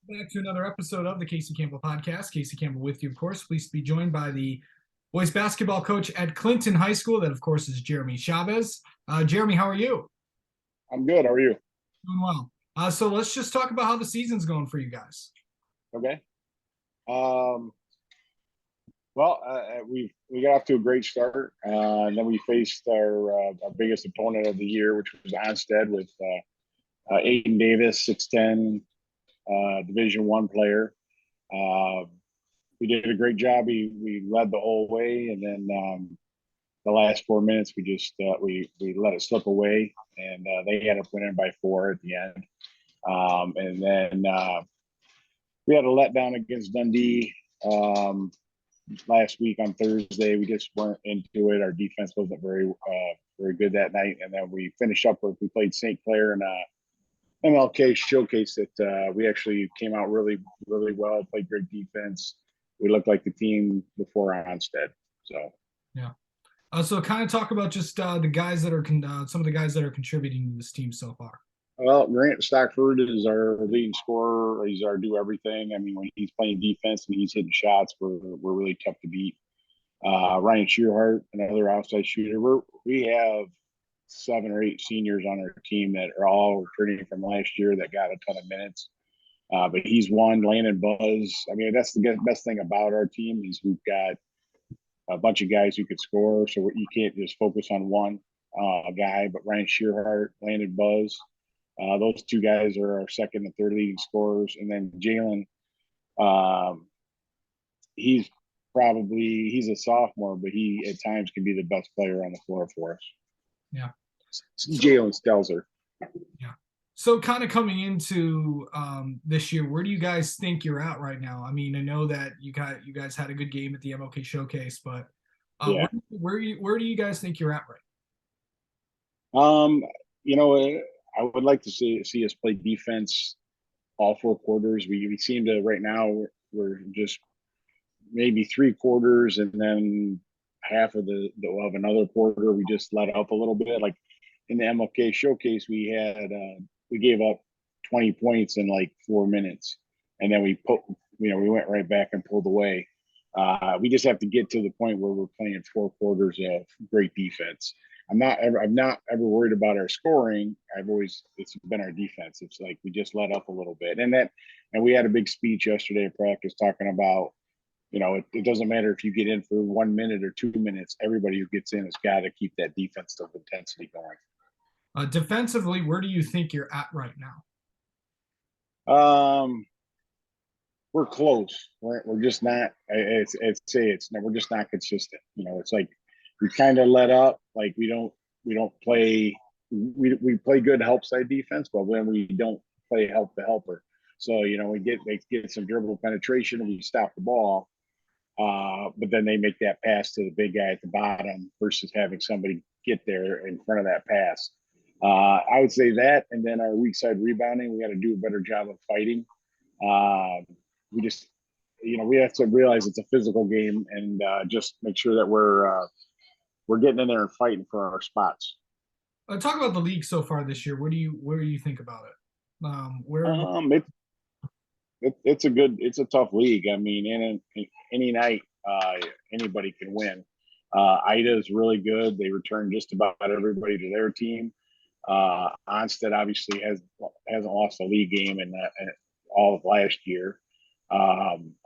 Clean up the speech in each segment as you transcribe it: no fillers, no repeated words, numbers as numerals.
Back to another episode of the Casey Campbell Podcast. Casey Campbell with you, of course. Pleased to be joined by the boys basketball coach at Clinton High School. That, of course, is Jeremy Chavez. Jeremy, how are you? I'm good. How are you? Doing well. So let's just talk about how the season's going for you guys. Okay. Um, we got off to a great start, and then we faced our biggest opponent of the year, which was Onstead, with Aiden Davis, 6'10", Division I player. Uh, we did a great job. We led the whole way, and then the last 4 minutes we let it slip away, and they ended up winning by 4 at the end. And then we had a letdown against Dundee last week on Thursday. We just weren't into it. Our defense wasn't very good that night, and then we finished up with we played St. Clair in a MLK showcase that we actually came out really well. Played great defense. We looked like the team before Onstead. So Yeah. So kind of talk about just the guys that are some of the guys that are contributing to this team so far. Well, Grant Stockford is our leading scorer. He's our do everything. I mean, when he's playing defense and he's hitting shots, we're really tough to beat. Ryan Shearhart, another outside shooter. We have 7 or 8 seniors on our team that are all returning from last year that got a ton of minutes. But he's one. Landon Buzz. I mean, that's the best thing about our team is we've got a bunch of guys who could score, so you can't just focus on one guy. But Ryan Shearhart, Landon Buzz. Those two guys are our second and third leading scorers. And then Jalen, um, he's a sophomore, but he at times can be the best player on the floor for us. Yeah. Jalen Stelzer. Yeah. So kind of coming into this year, where do you guys think you're at right now? I mean, I know that you guys had a good game at the MLK Showcase, but Yeah. where do you guys think you're at right You know, I would like to see us play defense all 4 quarters. We seem to right now we're just maybe 3 quarters and then half of of another quarter we just let up a little bit. Like in the MLK showcase, we gave up 20 points in like 4 minutes, and then we went right back and pulled away. We just have to get to the point where we're playing 4 quarters of great defense. I'm not ever worried about our scoring. It's been our defense. It's like we just let up a little bit, and we had a big speech yesterday at practice talking about, it doesn't matter if you get in for 1 minute or 2 minutes. Everybody who gets in has got to keep that defensive intensity going. Defensively, where do you think you're at right now? We're close. We're just not. We're just not consistent. It's like we kind of let up. Like we don't play. We play good help side defense, but when we don't play help the helper, so we get some dribble penetration and we stop the ball. But then they make that pass to the big guy at the bottom versus having somebody get there in front of that pass. I would say that, and then our weak side rebounding, we got to do a better job of fighting. We just, we have to realize it's a physical game and just make sure that we're getting in there and fighting for our spots. Talk about the league so far this year. Where do you think about it? It's a tough league. I mean, in any night, anybody can win. Ida is really good. They return just about everybody to their team. Onstead obviously hasn't lost a league game in all of last year.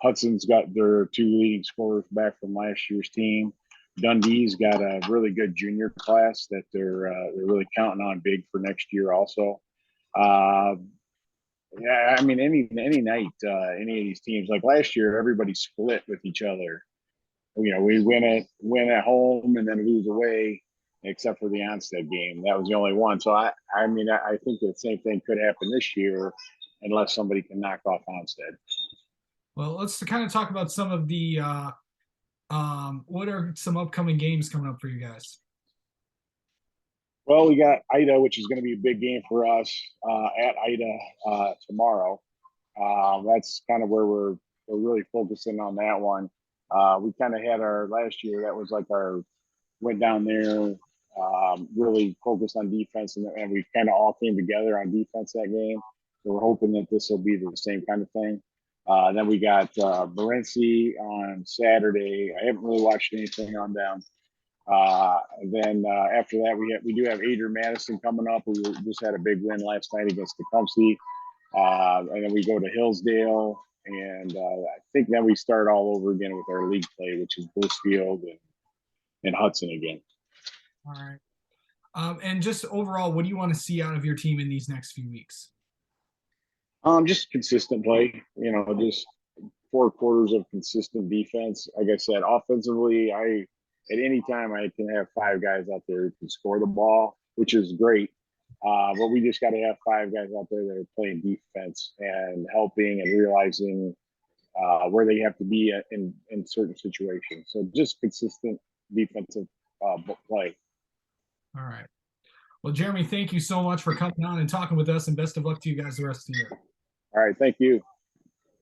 Hudson's got their 2 leading scorers back from last year's team. Dundee's got a really good junior class that they're really counting on big for next year also. Yeah, I mean, any night, any of these teams, like last year, everybody split with each other. We win at home and then lose away, except for the Onstead game. That was the only one. So I think the same thing could happen this year, unless somebody can knock off Onstead. Well, let's kind of talk about some of the what are some upcoming games coming up for you guys? Well, we got Ida, which is going to be a big game for us at Ida tomorrow. That's kind of where we're really focusing on that one. We kind of had our last year. That was like went down there, really focused on defense, and we kind of all came together on defense that game. we're hoping that this will be the same kind of thing. Then we got Morenci on Saturday. I haven't really watched anything on them. Then after that, we do have Adrian Madison coming up, who just had a big win last night against Tecumseh. And then we go to Hillsdale, and I think then we start all over again with our league play, which is Blissfield and Hudson again. All right. And just overall, what do you want to see out of your team in these next few weeks? Just consistent play, just 4 quarters of consistent defense. Like I said, offensively, at any time I can have 5 guys out there who can score the ball, which is great. But we just got to have 5 guys out there that are playing defense and helping and realizing where they have to be in certain situations. So just consistent defensive play. All right. Well, Jeremy, thank you so much for coming on and talking with us, and best of luck to you guys the rest of the year. All right. Thank you.